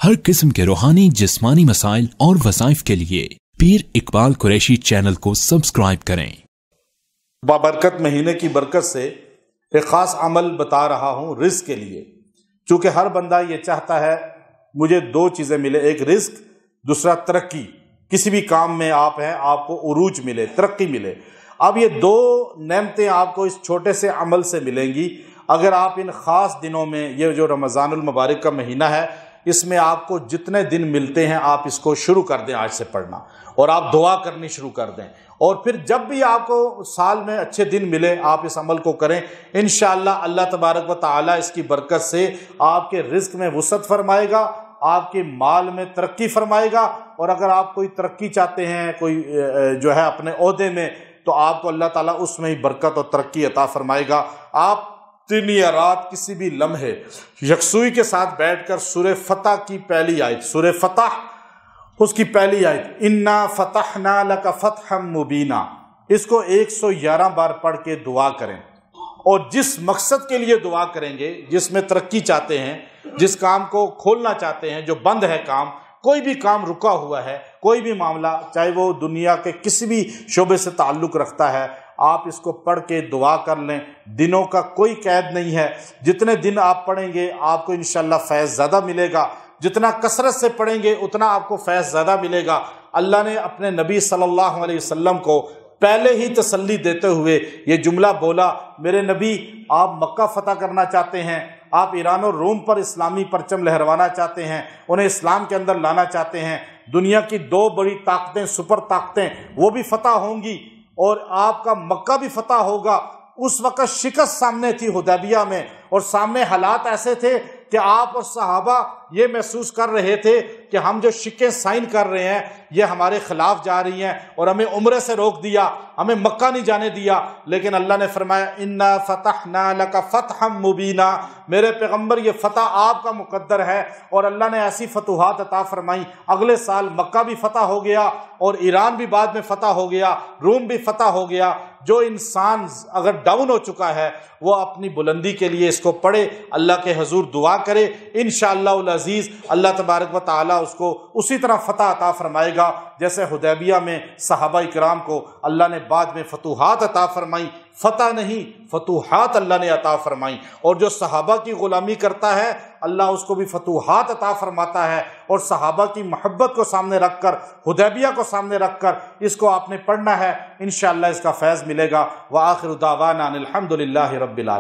ہر قسم کے روحانی جسمانی مسائل اور وظائف کے لیے پیر اقبال قریشی چینل کو سبسکرائب کریں۔ بابرکت مہینے کی برکت سے ایک خاص عمل بتا رہا ہوں رزق کے لیے، چونکہ ہر بندہ یہ چاہتا ہے مجھے دو چیزیں ملے، ایک رزق، دوسرا ترقی۔ کسی بھی کام میں آپ ہیں، آپ کو عروج ملے، ترقی ملے۔ اب یہ دو نعمتیں آپ کو اس چھوٹے سے عمل سے ملیں گی اگر آپ ان خاص دنوں میں، یہ جو رمضان المبارک کا مہینہ ہے، اس میں آپ کو جتنے دن ملتے ہیں آپ اس کو شروع کر دیں آج سے پڑھنا، اور آپ دعا کرنی شروع کر دیں، اور پھر جب بھی آپ کو سال میں اچھے دن ملے آپ اس عمل کو کریں۔ انشاءاللہ اللہ تبارک و تعالی اس کی برکت سے آپ کے رزق میں وسعت فرمائے گا، آپ کے مال میں ترقی فرمائے گا، اور اگر آپ کوئی ترقی چاہتے ہیں کوئی جو ہے اپنے عہدے میں، تو آپ کو اللہ تعالیٰ اس میں ہی برکت اور ترقی عطا فرمائے گا۔ آپ دن یا رات کسی بھی لمحے یکسوئی کے ساتھ بیٹھ کر سورہ فتح کی پہلی آیت، سورہ فتح اس کی پہلی آیت اِنَّا فَتَحْنَا لَكَ فَتْحًا مُبِينًا، اس کو 111 بار پڑھ کے دعا کریں، اور جس مقصد کے لیے دعا کریں گے، جس میں ترقی چاہتے ہیں، جس کام کو کھولنا چاہتے ہیں، جو بند ہے کام، کوئی بھی کام رکا ہوا ہے، کوئی بھی معاملہ، چاہے وہ دنیا کے کسی بھی شعبے سے تعلق رکھتا ہے، آپ اس کو پڑھ کے دعا کر لیں۔ دنوں کا کوئی قید نہیں ہے، جتنے دن آپ پڑھیں گے آپ کو انشاءاللہ فیض زیادہ ملے گا، جتنا کثرت سے پڑھیں گے اتنا آپ کو فیض زیادہ ملے گا۔ اللہ نے اپنے نبی صلی اللہ علیہ وسلم کو پہلے ہی تسلی دیتے ہوئے یہ جملہ بولا، میرے نبی آپ مکہ فتح کرنا چاہتے ہیں، آپ ایران اور روم پر اسلامی پرچم لہروانا چاہتے ہیں، انہیں اسلام کے اندر لانا چاہتے ہیں، دنیا کی دو بڑی طاقتیں، سپر طاقتیں، وہ بھی فتح ہوں گی اور آپ کا مکہ بھی فتح ہوگا۔ اس وقت شکست سامنے تھی حدیبیہ میں، اور سامنے حالات ایسے تھے کہ آپ اور صحابہ یہ محسوس کر رہے تھے کہ ہم جو شکیں سائن کر رہے ہیں یہ ہمارے خلاف جا رہی ہیں، اور ہمیں عمرے سے روک دیا، ہمیں مکہ نہیں جانے دیا، لیکن اللہ نے فرمایا اِنَّا فَتَحْنَا لَكَ فَتْحًا مُبِينًا، میرے پیغمبر یہ فتح آپ کا مقدر ہے، اور اللہ نے ایسی فتوحات عطا فرمائی۔ اگلے سال مکہ بھی فتح ہو گیا، اور ایران بھی بعد میں فتح ہو گیا، روم بھی فتح ہو گیا۔ جو انسان اگر ڈاؤن ہو چکا ہے وہ اپنی بلندی کے لیے اس کو پڑھے، اللہ کے حضور دعا کرے، انشاءاللہ العزیز اللہ تبارک و تعالیٰ اس کو اسی طرح فتح عطا فرمائے گا جیسے حدیبیہ میں صحابہ اکرام کو اللہ نے بعد میں فتوحات عطا فرمائی، فتح نہیں فتوحات اللہ نے عطا فرمائی۔ اور جو صحابہ کی غلامی کرتا ہے اللہ اس کو بھی فتوحات عطا فرماتا ہے، اور صحابہ کی محبت کو سامنے رکھ کر، حدیبیہ کو سامنے رکھ کر اس کو آپ نے پڑھنا ہے، انشاءاللہ اس کا فیض ملے گا۔ وآخر دعوانا ان الحمد للہ رب العالمین۔